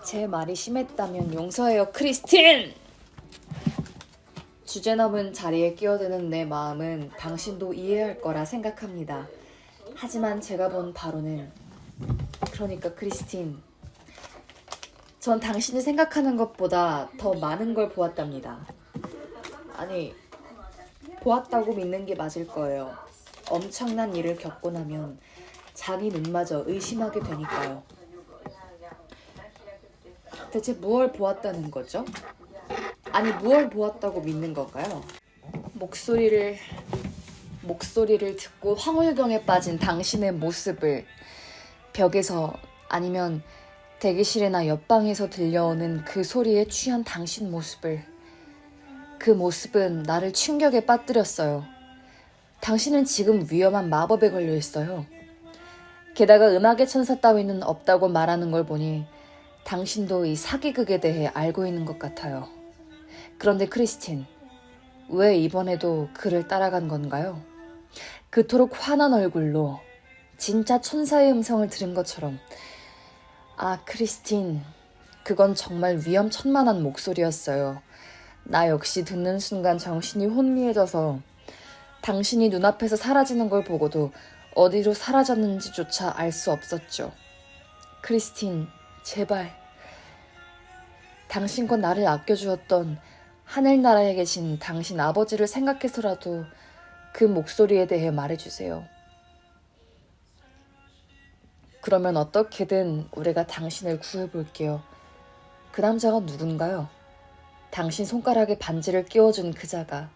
제 말이 심했다면 용서해요, 크리스틴! 주제 넘은 자리에 끼어드는 내 마음은 당신도 이해할 거라 생각합니다. 하지만 제가 본 바로는, 그러니까 크리스틴, 전 당신이 생각하는 것보다 더 많은 걸 보았답니다. 아니, 보았다고 믿는 게 맞을 거예요. 엄청난 일을 겪고 나면 자기 눈마저 의심하게 되니까요. 대체 무얼 보았다는 거죠? 아니, 무얼 보았다고 믿는 건가요? 목소리를 듣고 황홀경에 빠진 당신의 모습을, 벽에서 아니면 대기실이나 옆방에서 들려오는 그 소리에 취한 당신 모습을, 그 모습은 나를 충격에 빠뜨렸어요. 당신은 지금 위험한 마법에 걸려 있어요. 게다가 음악의 천사 따위는 없다고 말하는 걸 보니 당신도 이 사기극에 대해 알고 있는 것 같아요. 그런데 크리스틴, 왜 이번에도 그를 따라간 건가요? 그토록 환한 얼굴로 진짜 천사의 음성을 들은 것처럼. 아, 크리스틴, 그건 정말 위험천만한 목소리였어요. 나 역시 듣는 순간 정신이 혼미해져서 당신이 눈앞에서 사라지는 걸 보고도 어디로 사라졌는지조차 알 수 없었죠. 크리스틴, 제발. 당신과 나를 아껴주었던 하늘나라에 계신 당신 아버지를 생각해서라도 그 목소리에 대해 말해주세요. 그러면 어떻게든 우리가 당신을 구해볼게요. 그 남자가 누군가요? 당신 손가락에 반지를 끼워준 그자가.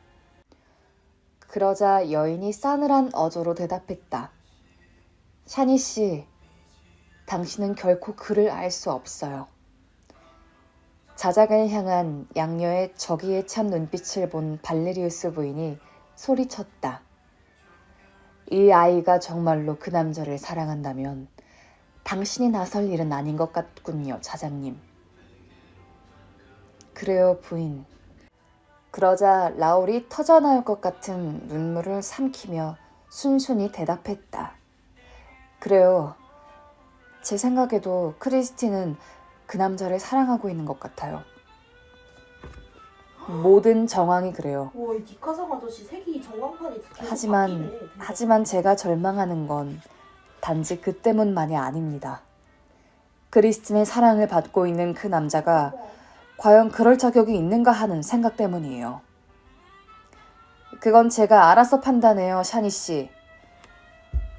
그러자 여인이 싸늘한 어조로 대답했다. 샤니 씨, 당신은 결코 그를 알 수 없어요. 자작을 향한 양녀의 저기에 찬 눈빛을 본 발레리우스 부인이 소리쳤다. 이 아이가 정말로 그 남자를 사랑한다면 당신이 나설 일은 아닌 것 같군요, 자장님. 그래요, 부인. 그러자 라울이 터져나올 것 같은 눈물을 삼키며 순순히 대답했다. 그래요. 제 생각에도 크리스틴은 그 남자를 사랑하고 있는 것 같아요. 모든 정황이 그래요. 와, 이 니카상 아저씨 색이 전광판이 하지만 제가 절망하는 건 단지 그 때문만이 아닙니다. 크리스틴의 사랑을 받고 있는 그 남자가 과연 그럴 자격이 있는가 하는 생각 때문이에요. 그건 제가 알아서 판단해요, 샤니 씨.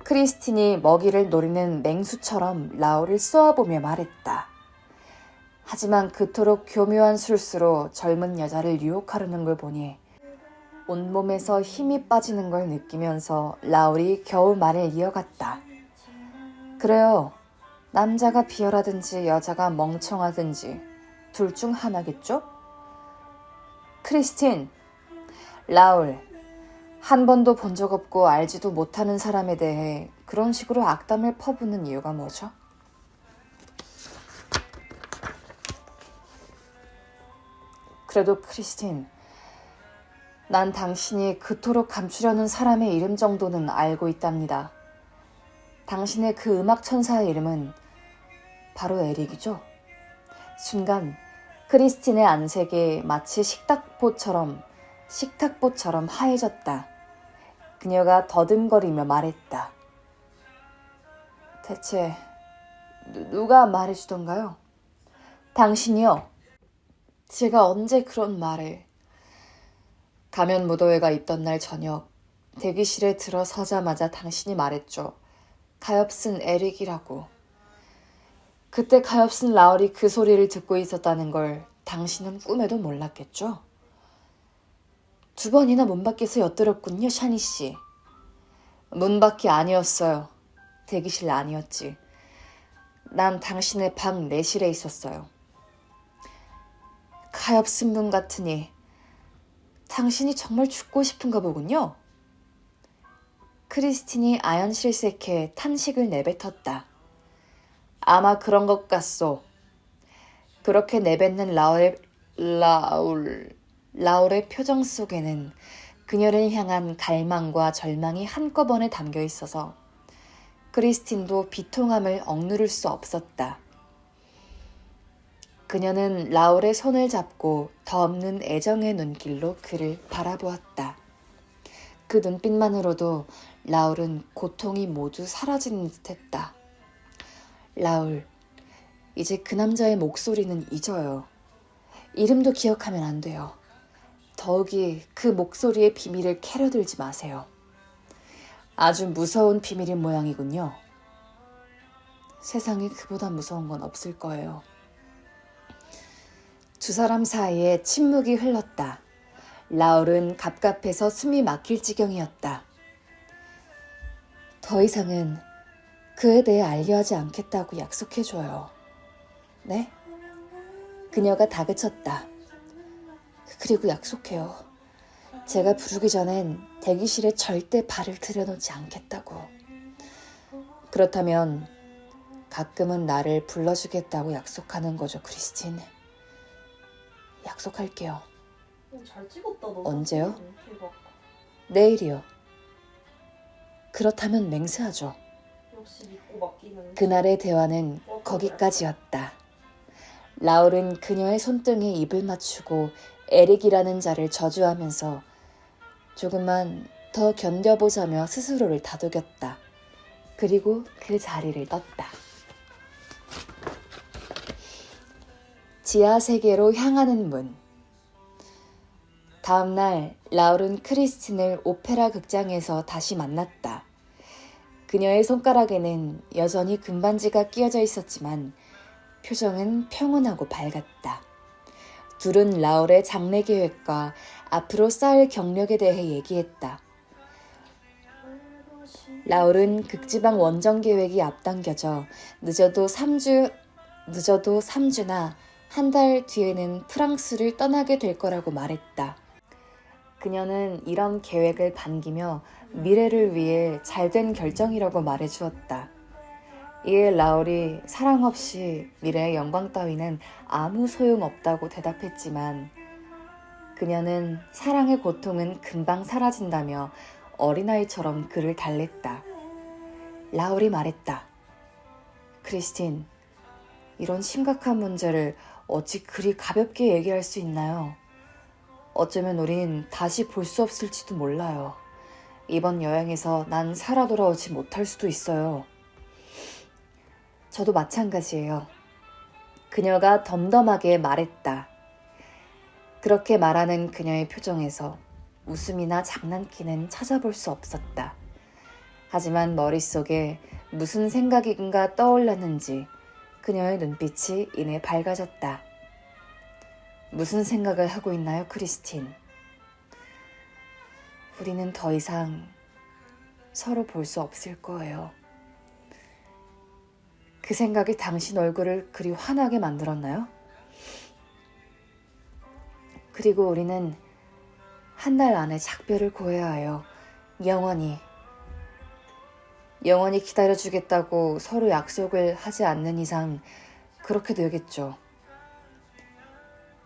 크리스틴이 먹이를 노리는 맹수처럼 라울을 쏘아보며 말했다. 하지만 그토록 교묘한 술수로 젊은 여자를 유혹하려는 걸 보니 온몸에서 힘이 빠지는 걸 느끼면서 라울이 겨우 말을 이어갔다. 그래요. 남자가 비열하든지 여자가 멍청하든지 둘 중 하나겠죠? 크리스틴, 라울, 한 번도 본 적 없고 알지도 못하는 사람에 대해 그런 식으로 악담을 퍼붓는 이유가 뭐죠? 그래도 크리스틴, 난 당신이 그토록 감추려는 사람의 이름 정도는 알고 있답니다. 당신의 그 음악 천사의 이름은 바로 에릭이죠? 순간 크리스틴의 안색이 마치 식탁보처럼 하얘졌다. 그녀가 더듬거리며 말했다. 대체 누가 말해주던가요? 당신이요. 제가 언제 그런 말을. 가면 무도회가 있던 날 저녁 대기실에 들어서자마자 당신이 말했죠. 가엾은 에릭이라고. 그때 가엾은 라울이 그 소리를 듣고 있었다는 걸 당신은 꿈에도 몰랐겠죠? 2번이나 문 밖에서 엿들었군요, 샤니 씨. 문 밖이 아니었어요. 대기실 아니었지. 난 당신의 방 내실에 있었어요. 가엾은 분 같으니 당신이 정말 죽고 싶은가 보군요. 크리스틴이 아연실색해 탄식을 내뱉었다. 아마 그런 것 같소. 그렇게 내뱉는 라울의 표정 속에는 그녀를 향한 갈망과 절망이 한꺼번에 담겨 있어서 크리스틴도 비통함을 억누를 수 없었다. 그녀는 라울의 손을 잡고 더 없는 애정의 눈길로 그를 바라보았다. 그 눈빛만으로도 라울은 고통이 모두 사라지는 듯했다. 라울, 이제 그 남자의 목소리는 잊어요. 이름도 기억하면 안 돼요. 더욱이 그 목소리의 비밀을 캐려들지 마세요. 아주 무서운 비밀인 모양이군요. 세상에 그보다 무서운 건 없을 거예요. 두 사람 사이에 침묵이 흘렀다. 라울은 갑갑해서 숨이 막힐 지경이었다. 더 이상은 그에 대해 알려하지 않겠다고 약속해줘요. 네? 그녀가 다그쳤다. 그리고 약속해요. 제가 부르기 전엔 대기실에 절대 발을 들여놓지 않겠다고. 그렇다면 가끔은 나를 불러주겠다고 약속하는 거죠, 크리스틴. 약속할게요. 잘 찍었다 너. 언제요? 대박. 내일이요. 그렇다면 맹세하죠. 역시 믿고 맡기는. 그날의 대화는 거기까지였다. 라울은 그녀의 손등에 입을 맞추고 에릭이라는 자를 저주하면서 조금만 더 견뎌보자며 스스로를 다독였다. 그리고 그 자리를 떴다. 지하 세계로 향하는 문. 다음 날 라울은 크리스틴을 오페라 극장에서 다시 만났다. 그녀의 손가락에는 여전히 금반지가 끼어져 있었지만 표정은 평온하고 밝았다. 둘은 라울의 장래 계획과 앞으로 쌓을 경력에 대해 얘기했다. 라울은 극지방 원정 계획이 앞당겨져 늦어도 3주나 한 달 뒤에는 프랑스를 떠나게 될 거라고 말했다. 그녀는 이런 계획을 반기며 미래를 위해 잘된 결정이라고 말해주었다. 이에 라울이 사랑 없이 미래의 영광 따위는 아무 소용없다고 대답했지만 그녀는 사랑의 고통은 금방 사라진다며 어린아이처럼 그를 달랬다. 라울이 말했다. 크리스틴, 이런 심각한 문제를 어찌 그리 가볍게 얘기할 수 있나요? 어쩌면 우린 다시 볼 수 없을지도 몰라요. 이번 여행에서 난 살아 돌아오지 못할 수도 있어요. 저도 마찬가지예요. 그녀가 덤덤하게 말했다. 그렇게 말하는 그녀의 표정에서 웃음이나 장난기는 찾아볼 수 없었다. 하지만 머릿속에 무슨 생각인가 떠올랐는지 그녀의 눈빛이 이내 밝아졌다. 무슨 생각을 하고 있나요, 크리스틴? 우리는 더 이상 서로 볼 수 없을 거예요. 그 생각이 당신 얼굴을 그리 환하게 만들었나요? 그리고 우리는 한 달 안에 작별을 고해야 해요. 영원히 기다려주겠다고 서로 약속을 하지 않는 이상 그렇게 되겠죠.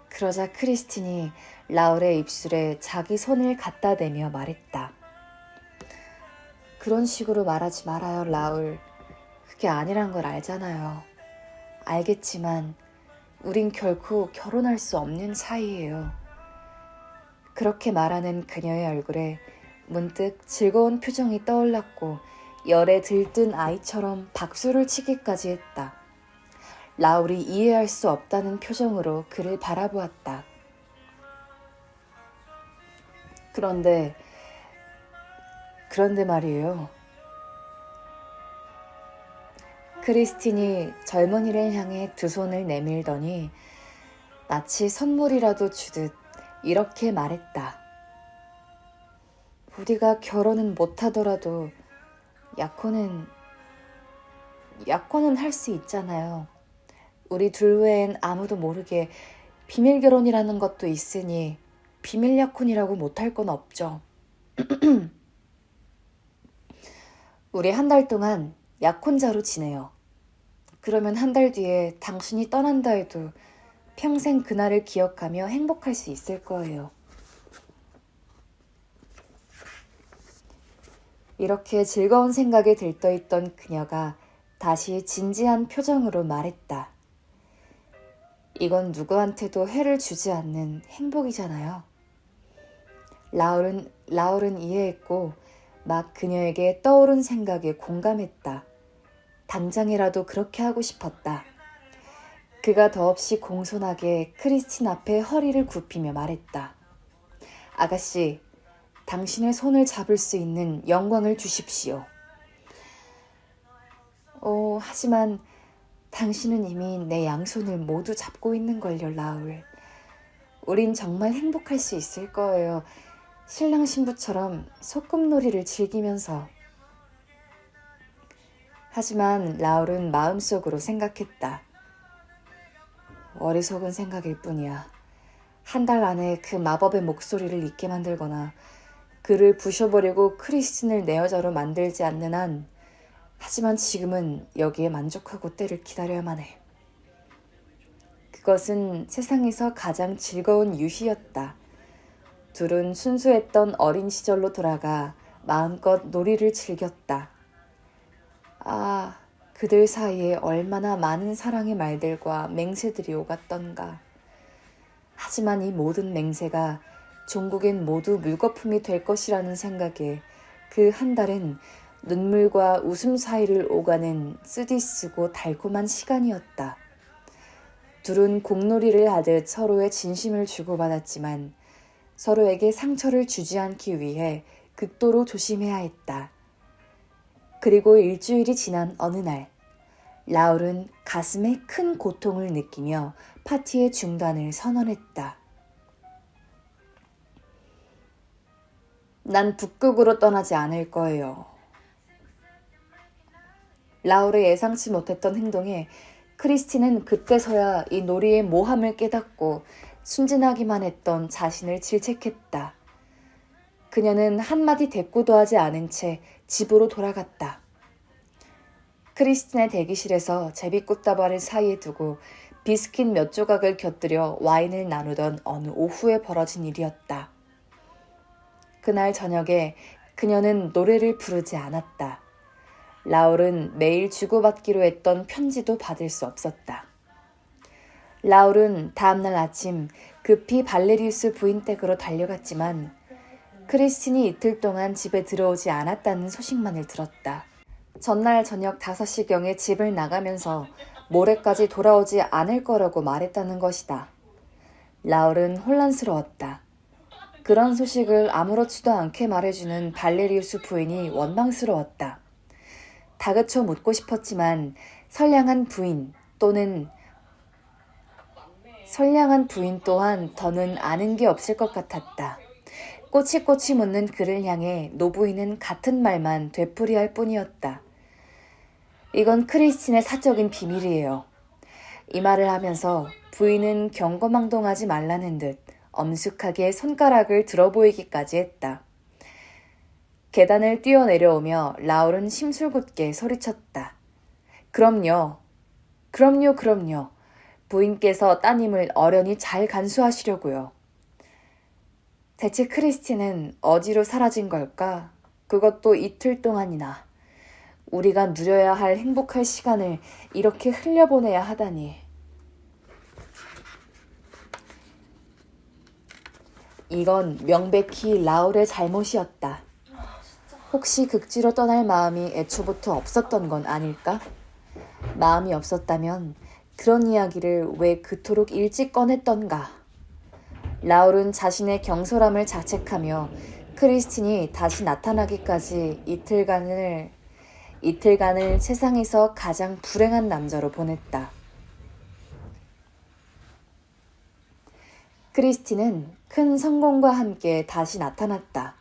그러자 크리스틴이 라울의 입술에 자기 손을 갖다 대며 말했다. 그런 식으로 말하지 말아요, 라울. 그게 아니란 걸 알잖아요. 알겠지만 우린 결코 결혼할 수 없는 사이예요. 그렇게 말하는 그녀의 얼굴에 문득 즐거운 표정이 떠올랐고 열에 들뜬 아이처럼 박수를 치기까지 했다. 라울이 이해할 수 없다는 표정으로 그를 바라보았다. 그런데 말이에요. 크리스틴이 젊은이를 향해 두 손을 내밀더니 마치 선물이라도 주듯 이렇게 말했다. 우리가 결혼은 못하더라도 약혼은 할 수 있잖아요. 우리 둘 외엔 아무도 모르게 비밀 결혼이라는 것도 있으니 비밀 약혼이라고 못할 건 없죠. 우리 한 달 동안 약혼자로 지내요. 그러면 한 달 뒤에 당신이 떠난다 해도 평생 그날을 기억하며 행복할 수 있을 거예요. 이렇게 즐거운 생각에 들떠있던 그녀가 다시 진지한 표정으로 말했다. 이건 누구한테도 해를 주지 않는 행복이잖아요. 라울은 이해했고 막 그녀에게 떠오른 생각에 공감했다. 당장이라도 그렇게 하고 싶었다. 그가 더없이 공손하게 크리스틴 앞에 허리를 굽히며 말했다. 아가씨, 당신의 손을 잡을 수 있는 영광을 주십시오. 하지만 당신은 이미 내 양손을 모두 잡고 있는걸요, 라울. 우린 정말 행복할 수 있을 거예요. 신랑 신부처럼 소꿉놀이를 즐기면서. 하지만 라울은 마음속으로 생각했다. 어리석은 생각일 뿐이야. 한 달 안에 그 마법의 목소리를 잊게 만들거나 그를 부셔버리고 크리스틴을 내 여자로 만들지 않는 한, 하지만 지금은 여기에 만족하고 때를 기다려야만 해. 그것은 세상에서 가장 즐거운 유희였다. 둘은 순수했던 어린 시절로 돌아가 마음껏 놀이를 즐겼다. 아, 그들 사이에 얼마나 많은 사랑의 말들과 맹세들이 오갔던가. 하지만 이 모든 맹세가 종국엔 모두 물거품이 될 것이라는 생각에 그 한 달은 눈물과 웃음 사이를 오가는 쓰디쓰고 달콤한 시간이었다. 둘은 공놀이를 하듯 서로의 진심을 주고받았지만 서로에게 상처를 주지 않기 위해 극도로 조심해야 했다. 그리고 일주일이 지난 어느 날, 라울은 가슴에 큰 고통을 느끼며 파티의 중단을 선언했다. 난 북극으로 떠나지 않을 거예요. 라울의 예상치 못했던 행동에 크리스틴은 그때서야 이 놀이의 모함을 깨닫고 순진하기만 했던 자신을 질책했다. 그녀는 한마디 대꾸도 하지 않은 채 집으로 돌아갔다. 크리스틴의 대기실에서 제비꽃다발을 사이에 두고 비스킷 몇 조각을 곁들여 와인을 나누던 어느 오후에 벌어진 일이었다. 그날 저녁에 그녀는 노래를 부르지 않았다. 라울은 매일 주고받기로 했던 편지도 받을 수 없었다. 라울은 다음날 아침 급히 발레리우스 부인 댁으로 달려갔지만 크리스틴이 이틀 동안 집에 들어오지 않았다는 소식만을 들었다. 전날 저녁 5시경에 집을 나가면서 모레까지 돌아오지 않을 거라고 말했다는 것이다. 라울은 혼란스러웠다. 그런 소식을 아무렇지도 않게 말해주는 발레리우스 부인이 원망스러웠다. 다그쳐 묻고 싶었지만 선량한 부인 또한 더는 아는 게 없을 것 같았다. 꼬치꼬치 묻는 그를 향해 노부인은 같은 말만 되풀이할 뿐이었다. 이건 크리스틴의 사적인 비밀이에요. 이 말을 하면서 부인은 경거망동하지 말라는 듯 엄숙하게 손가락을 들어보이기까지 했다. 계단을 뛰어내려오며 라울은 심술궂게 소리쳤다. 그럼요. 부인께서 따님을 어련히 잘 간수하시려고요. 대체 크리스틴은 어디로 사라진 걸까? 그것도 이틀 동안이나. 우리가 누려야 할 행복할 시간을 이렇게 흘려보내야 하다니. 이건 명백히 라울의 잘못이었다. 혹시 극지로 떠날 마음이 애초부터 없었던 건 아닐까? 마음이 없었다면 그런 이야기를 왜 그토록 일찍 꺼냈던가? 라울은 자신의 경솔함을 자책하며 크리스틴이 다시 나타나기까지 이틀간을 세상에서 가장 불행한 남자로 보냈다. 크리스틴은 큰 성공과 함께 다시 나타났다.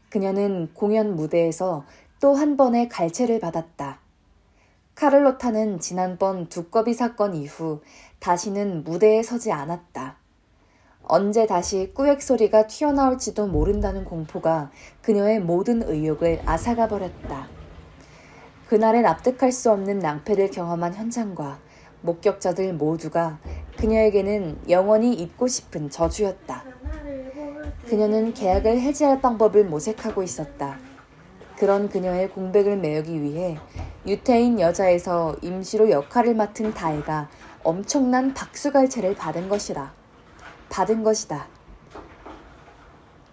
그녀는 공연 무대에서 또 한 번의 갈채를 받았다. 카를로타는 지난번 두꺼비 사건 이후 다시는 무대에 서지 않았다. 언제 다시 꾸액 소리가 튀어나올지도 모른다는 공포가 그녀의 모든 의욕을 앗아가 버렸다. 그날의 납득할 수 없는 낭패를 경험한 현장과 목격자들 모두가 그녀에게는 영원히 잊고 싶은 저주였다. 그녀는 계약을 해지할 방법을 모색하고 있었다. 그런 그녀의 공백을 메우기 위해 유태인 여자에서 임시로 역할을 맡은 다혜가 엄청난 박수갈채를 받은 것이다.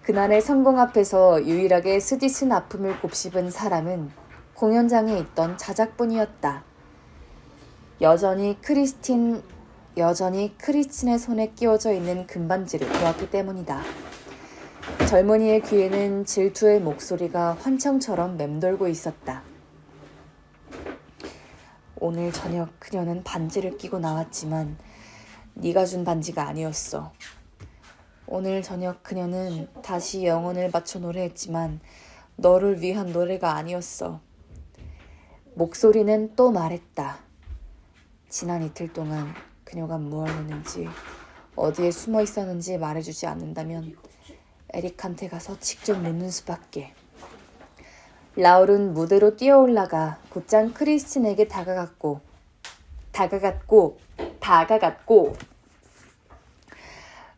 그날의 성공 앞에서 유일하게 스짓은 아픔을 곱씹은 사람은 공연장에 있던 자작뿐이었다. 여전히 크리스틴의 손에 끼워져 있는 금반지를 보았기 때문이다. 젊은이의 귀에는 질투의 목소리가 환청처럼 맴돌고 있었다. 오늘 저녁 그녀는 반지를 끼고 나왔지만 네가 준 반지가 아니었어. 오늘 저녁 그녀는 다시 영혼을 바쳐 노래했지만 너를 위한 노래가 아니었어. 목소리는 또 말했다. 지난 이틀 동안 그녀가 무얼 했는지, 어디에 숨어 있었는지 말해주지 않는다면 에릭한테 가서 직접 묻는 수밖에. 라울은 무대로 뛰어올라가 곧장 크리스틴에게 다가갔고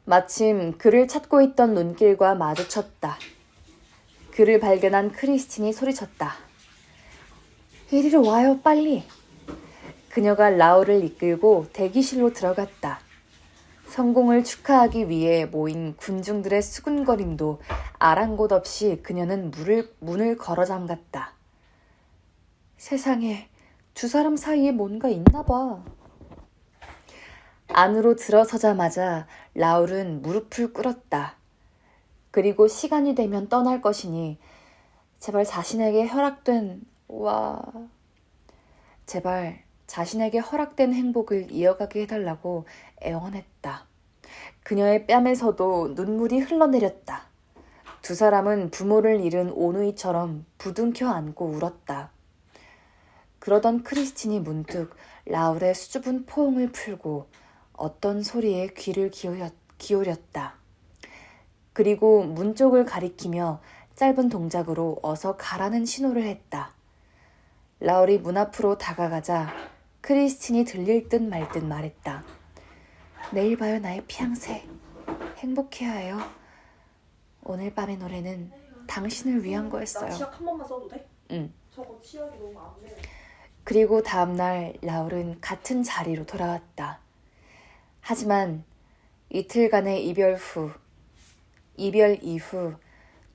마침 그를 찾고 있던 눈길과 마주쳤다. 그를 발견한 크리스틴이 소리쳤다. 이리로 와요, 빨리. 그녀가 라울을 이끌고 대기실로 들어갔다. 성공을 축하하기 위해 모인 군중들의 수군거림도 아랑곳 없이 그녀는 문을 걸어 잠갔다. 세상에, 두 사람 사이에 뭔가 있나 봐. 안으로 들어서자마자 라울은 무릎을 꿇었다. 그리고 시간이 되면 떠날 것이니 제발 자신에게 허락된 행복을 이어가게 해달라고 애원했다. 그녀의 뺨에서도 눈물이 흘러내렸다. 두 사람은 부모를 잃은 오누이처럼 부둥켜 안고 울었다. 그러던 크리스틴이 문득 라울의 수줍은 포옹을 풀고 어떤 소리에 귀를 기울였다. 그리고 문 쪽을 가리키며 짧은 동작으로 어서 가라는 신호를 했다. 라울이 문 앞으로 다가가자 크리스틴이 들릴 듯 말 듯 말했다. 내일 봐요, 나의 피앙새. 행복해야 해요. 오늘 밤의 노래는 당신을 위한 거였어요. 나 치약 한 번만 써도 돼? 응. 저거 치약이 너무 안 돼. 그리고 다음날 라울은 같은 자리로 돌아왔다. 하지만 이틀간의 이별 이후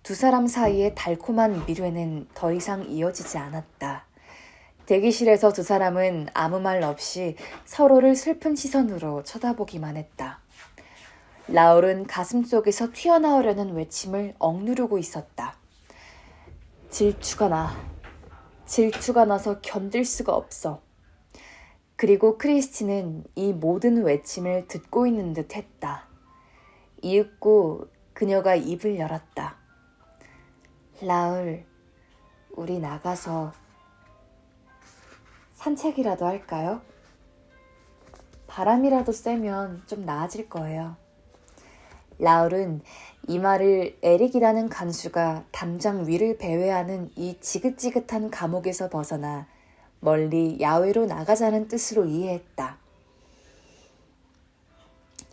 두 사람 사이의 달콤한 미래는 더 이상 이어지지 않았다. 대기실에서 두 사람은 아무 말 없이 서로를 슬픈 시선으로 쳐다보기만 했다. 라울은 가슴속에서 튀어나오려는 외침을 억누르고 있었다. 질투가 나서 견딜 수가 없어. 그리고 크리스틴은 이 모든 외침을 듣고 있는 듯 했다. 이윽고 그녀가 입을 열었다. 라울, 우리 나가서 산책이라도 할까요? 바람이라도 쐬면 좀 나아질 거예요. 라울은 이 말을 에릭이라는 간수가 담장 위를 배회하는 이 지긋지긋한 감옥에서 벗어나 멀리 야외로 나가자는 뜻으로 이해했다.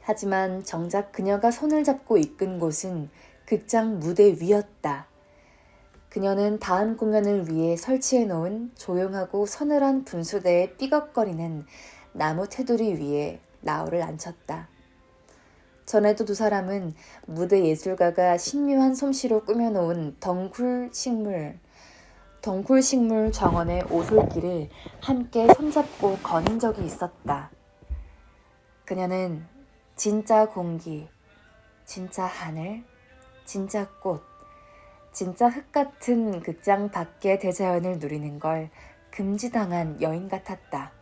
하지만 정작 그녀가 손을 잡고 이끈 곳은 극장 무대 위였다. 그녀는 다음 공연을 위해 설치해놓은 조용하고 서늘한 분수대에 삐걱거리는 나무 테두리 위에 라울을 앉혔다. 전에도 두 사람은 무대 예술가가 신묘한 솜씨로 꾸며놓은 덩굴식물 정원의 오솔길을 함께 손잡고 거닌 적이 있었다. 그녀는 진짜 공기, 진짜 하늘, 진짜 꽃, 진짜 흙 같은 극장 밖의 대자연을 누리는 걸 금지당한 여인 같았다.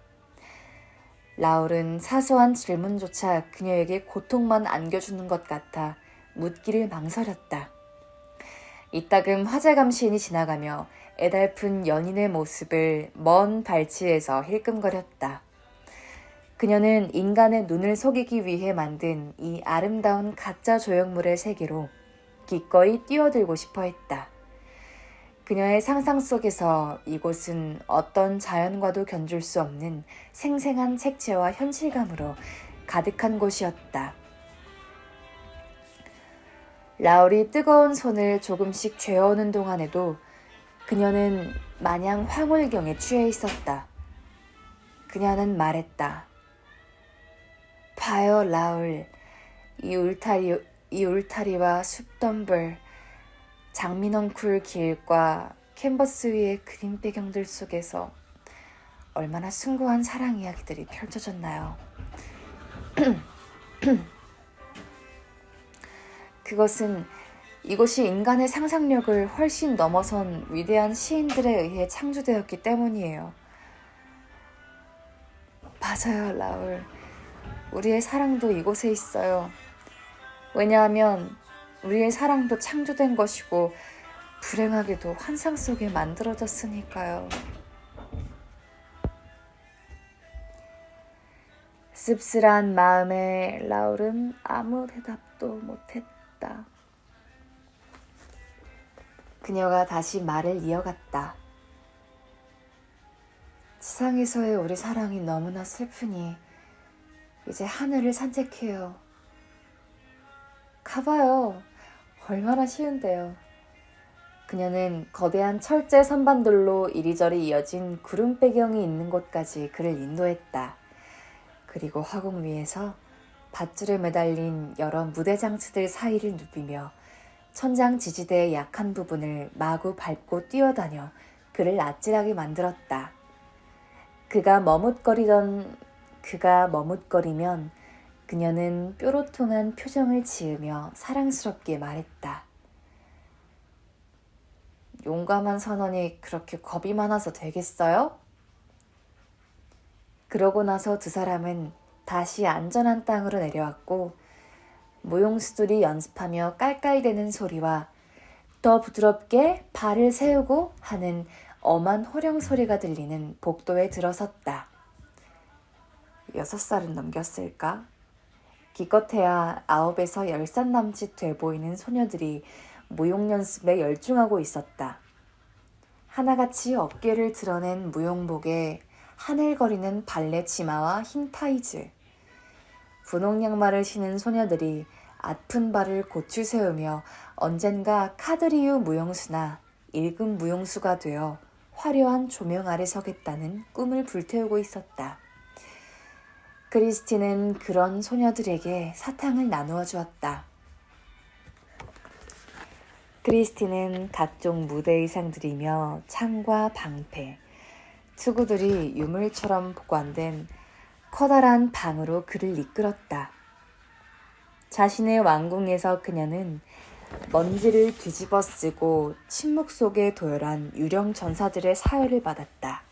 라울은 사소한 질문조차 그녀에게 고통만 안겨주는 것 같아 묻기를 망설였다. 이따금 화재감시인이 지나가며 애달픈 연인의 모습을 먼 발치에서 힐끔거렸다. 그녀는 인간의 눈을 속이기 위해 만든 이 아름다운 가짜 조형물의 세계로 기꺼이 뛰어들고 싶어 했다. 그녀의 상상 속에서 이곳은 어떤 자연과도 견줄 수 없는 생생한 색채와 현실감으로 가득한 곳이었다. 라울이 뜨거운 손을 조금씩 죄어오는 동안에도 그녀는 마냥 황홀경에 취해 있었다. 그녀는 말했다. 봐요, 라울. 이 울타리와 숲덤불, 장민원쿨 길과 캔버스 위의 그림 배경들 속에서 얼마나 숭고한 사랑 이야기들이 펼쳐졌나요? 그것은 이곳이 인간의 상상력을 훨씬 넘어선 위대한 시인들에 의해 창조되었기 때문이에요. 맞아요, 라울. 우리의 사랑도 이곳에 있어요. 왜냐하면 우리의 사랑도 창조된 것이고 불행하게도 환상 속에 만들어졌으니까요. 씁쓸한 마음에 라울은 아무 대답도 못했다. 그녀가 다시 말을 이어갔다. 지상에서의 우리 사랑이 너무나 슬프니 이제 하늘을 산책해요. 가봐요. 얼마나 쉬운데요. 그녀는 거대한 철제 선반들로 이리저리 이어진 구름 배경이 있는 곳까지 그를 인도했다. 그리고 화공 위에서 밧줄에 매달린 여러 무대 장치들 사이를 누비며 천장 지지대의 약한 부분을 마구 밟고 뛰어다녀 그를 아찔하게 만들었다. 그가 머뭇거리면 그녀는 뾰로통한 표정을 지으며 사랑스럽게 말했다. 용감한 선원이 그렇게 겁이 많아서 되겠어요? 그러고 나서 두 사람은 다시 안전한 땅으로 내려왔고 무용수들이 연습하며 깔깔대는 소리와 더 부드럽게 발을 세우고 하는 엄한 호령 소리가 들리는 복도에 들어섰다. 6살은 넘겼을까? 기껏해야 9에서 10살 남짓 돼 보이는 소녀들이 무용 연습에 열중하고 있었다. 하나같이 어깨를 드러낸 무용복에 하늘거리는 발레 치마와 흰 타이즈, 분홍 양말을 신은 소녀들이 아픈 발을 고추 세우며 언젠가 카드리우 무용수나 1급 무용수가 되어 화려한 조명 아래 서겠다는 꿈을 불태우고 있었다. 크리스티는 그런 소녀들에게 사탕을 나누어 주었다. 크리스티는 각종 무대 의상들이며 창과 방패, 투구들이 유물처럼 보관된 커다란 방으로 그를 이끌었다. 자신의 왕궁에서 그녀는 먼지를 뒤집어 쓰고 침묵 속에 도열한 유령 전사들의 사회를 받았다.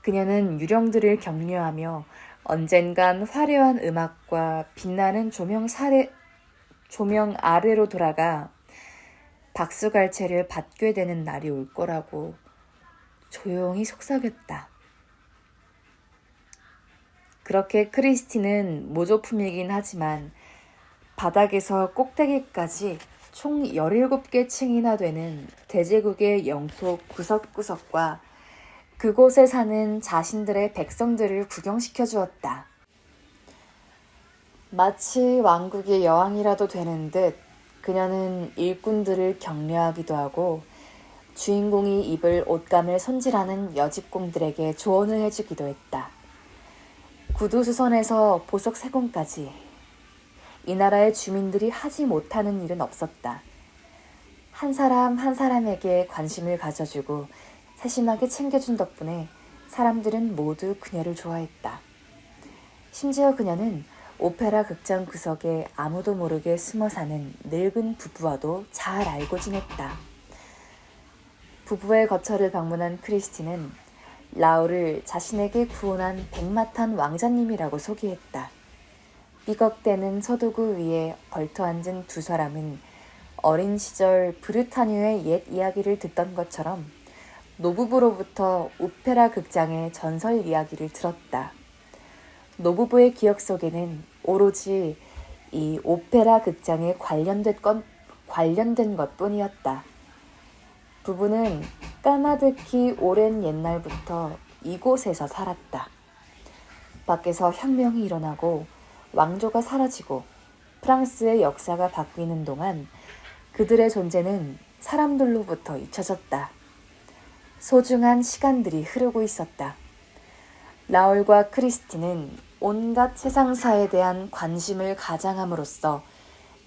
그녀는 유령들을 격려하며 언젠간 화려한 음악과 빛나는 조명 아래로 돌아가 박수갈채를 받게 되는 날이 올 거라고 조용히 속삭였다. 그렇게 크리스티는 모조품이긴 하지만 바닥에서 꼭대기까지 총 17개 층이나 되는 대제국의 영토 구석구석과 그곳에 사는 자신들의 백성들을 구경시켜 주었다. 마치 왕국의 여왕이라도 되는 듯 그녀는 일꾼들을 격려하기도 하고 주인공이 입을 옷감을 손질하는 여직공들에게 조언을 해주기도 했다. 구두수선에서 보석 세공까지 이 나라의 주민들이 하지 못하는 일은 없었다. 한 사람 한 사람에게 관심을 가져주고 세심하게 챙겨준 덕분에 사람들은 모두 그녀를 좋아했다. 심지어 그녀는 오페라 극장 구석에 아무도 모르게 숨어 사는 늙은 부부와도 잘 알고 지냈다. 부부의 거처를 방문한 크리스티는 라울을 자신에게 구원한 백마탄 왕자님이라고 소개했다. 삐걱대는 서도구 위에 걸터앉은 두 사람은 어린 시절 브르타뉴의 옛 이야기를 듣던 것처럼 노부부로부터 오페라 극장의 전설 이야기를 들었다. 노부부의 기억 속에는 오로지 이 오페라 극장에 관련된 것뿐이었다. 부부는 까마득히 오랜 옛날부터 이곳에서 살았다. 밖에서 혁명이 일어나고 왕조가 사라지고 프랑스의 역사가 바뀌는 동안 그들의 존재는 사람들로부터 잊혀졌다. 소중한 시간들이 흐르고 있었다. 라울과 크리스틴은 온갖 세상사에 대한 관심을 가장함으로써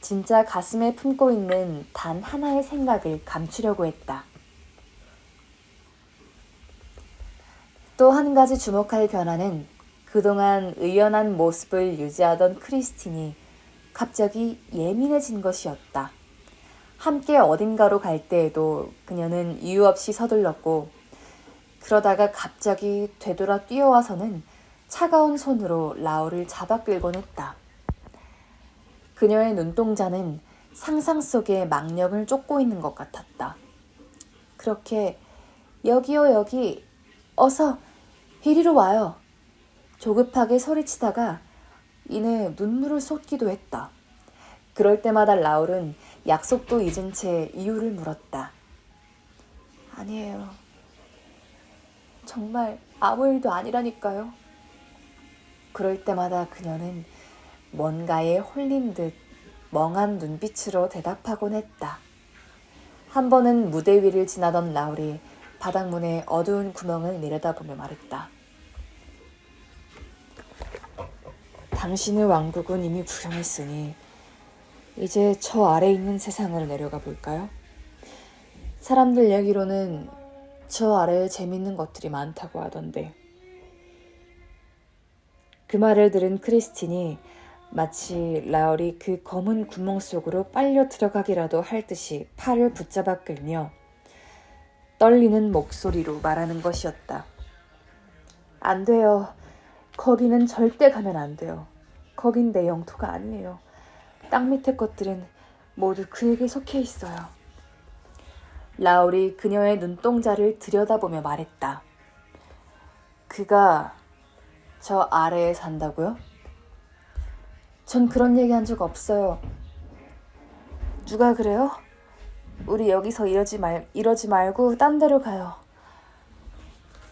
진짜 가슴에 품고 있는 단 하나의 생각을 감추려고 했다. 또 한 가지 주목할 변화는 그동안 의연한 모습을 유지하던 크리스틴이 갑자기 예민해진 것이었다. 함께 어딘가로 갈 때에도 그녀는 이유 없이 서둘렀고, 그러다가 갑자기 되돌아 뛰어와서는 차가운 손으로 라울을 잡아 끌곤 했다. 그녀의 눈동자는 상상 속의 망령을 쫓고 있는 것 같았다. 그렇게 여기요 여기, 어서 이리로 와요. 조급하게 소리치다가 이내 눈물을 쏟기도 했다. 그럴 때마다 라울은 약속도 잊은 채 이유를 물었다. 아니에요. 정말 아무 일도 아니라니까요. 그럴 때마다 그녀는 뭔가에 홀린 듯 멍한 눈빛으로 대답하곤 했다. 한 번은 무대 위를 지나던 라울이 바닥문에 어두운 구멍을 내려다보며 말했다. 당신의 왕국은 이미 불행했으니 이제 저 아래 있는 세상으로 내려가 볼까요? 사람들 얘기로는 저 아래에 재밌는 것들이 많다고 하던데. 그 말을 들은 크리스틴이 마치 라울이 그 검은 구멍 속으로 빨려 들어가기라도 할 듯이 팔을 붙잡아 끌며 떨리는 목소리로 말하는 것이었다. 안 돼요. 거기는 절대 가면 안 돼요. 거긴 내 영토가 아니에요. 땅 밑의 것들은 모두 그에게 속해 있어요. 라울이 그녀의 눈동자를 들여다보며 말했다. 그가 저 아래에 산다고요? 전 그런 얘기 한 적 없어요. 누가 그래요? 우리 여기서 이러지 말고 딴 데로 가요.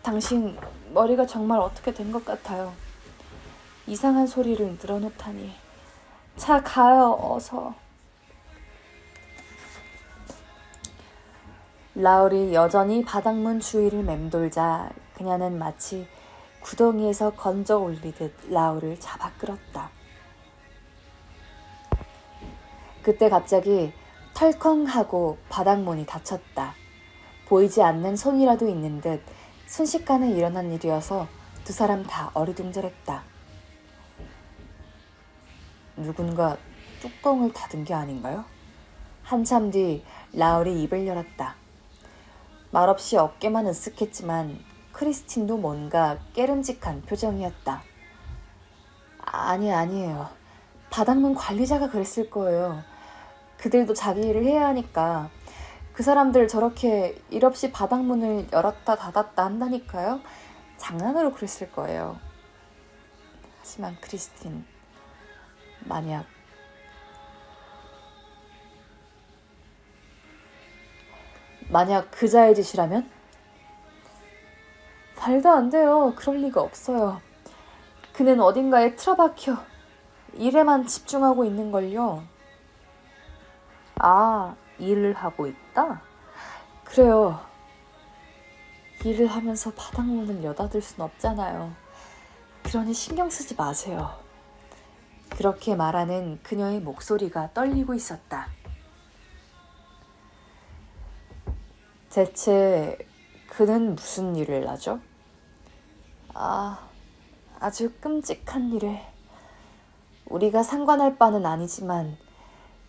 당신 머리가 정말 어떻게 된 것 같아요. 이상한 소리를 늘어놓다니. 자, 가요, 어서. 라울이 여전히 바닥문 주위를 맴돌자 그녀는 마치 구덩이에서 건져 올리듯 라울을 잡아 끌었다. 그때 갑자기 털컹하고 바닥문이 닫혔다. 보이지 않는 손이라도 있는 듯 순식간에 일어난 일이어서 두 사람 다 어리둥절했다. 누군가 뚜껑을 닫은 게 아닌가요? 한참 뒤 라울이 입을 열었다. 말없이 어깨만 으쓱했지만 크리스틴도 뭔가 깨름직한 표정이었다. 아니에요. 바닥문 관리자가 그랬을 거예요. 그들도 자기 일을 해야 하니까. 그 사람들 저렇게 일 없이 바닥문을 열었다 닫았다 한다니까요. 장난으로 그랬을 거예요. 하지만 크리스틴, 만약 그자의 짓이라면? 말도 안 돼요. 그럴 리가 없어요. 그는 어딘가에 틀어박혀 일에만 집중하고 있는걸요. 아, 일을 하고 있다? 그래요. 일을 하면서 바닥문을 여닫을 순 없잖아요. 그러니 신경 쓰지 마세요. 그렇게 말하는 그녀의 목소리가 떨리고 있었다. 대체 그는 무슨 일을 하죠? 아주 끔찍한 일을. 우리가 상관할 바는 아니지만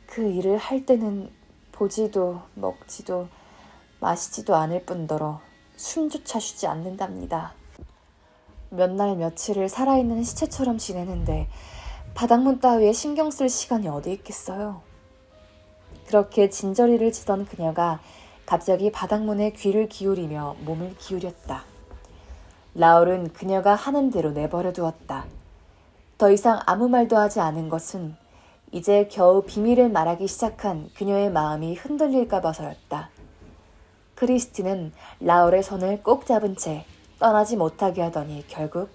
그 일을 할 때는 보지도 먹지도 마시지도 않을 뿐더러 숨조차 쉬지 않는답니다. 몇 날 며칠을 살아있는 시체처럼 지내는데 바닥문 따위에 신경 쓸 시간이 어디 있겠어요. 그렇게 진저리를 치던 그녀가 갑자기 바닥문에 귀를 기울이며 몸을 기울였다. 라울은 그녀가 하는 대로 내버려 두었다. 더 이상 아무 말도 하지 않은 것은 이제 겨우 비밀을 말하기 시작한 그녀의 마음이 흔들릴까 봐서였다. 크리스틴은 라울의 손을 꼭 잡은 채 떠나지 못하게 하더니 결국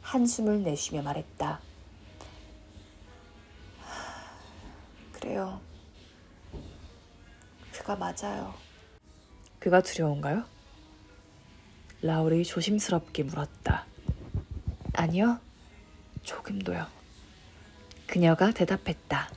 한숨을 내쉬며 말했다. 그래요. 그가 맞아요. 그가 두려운가요? 라울이 조심스럽게 물었다. 아니요, 조금도요. 그녀가 대답했다.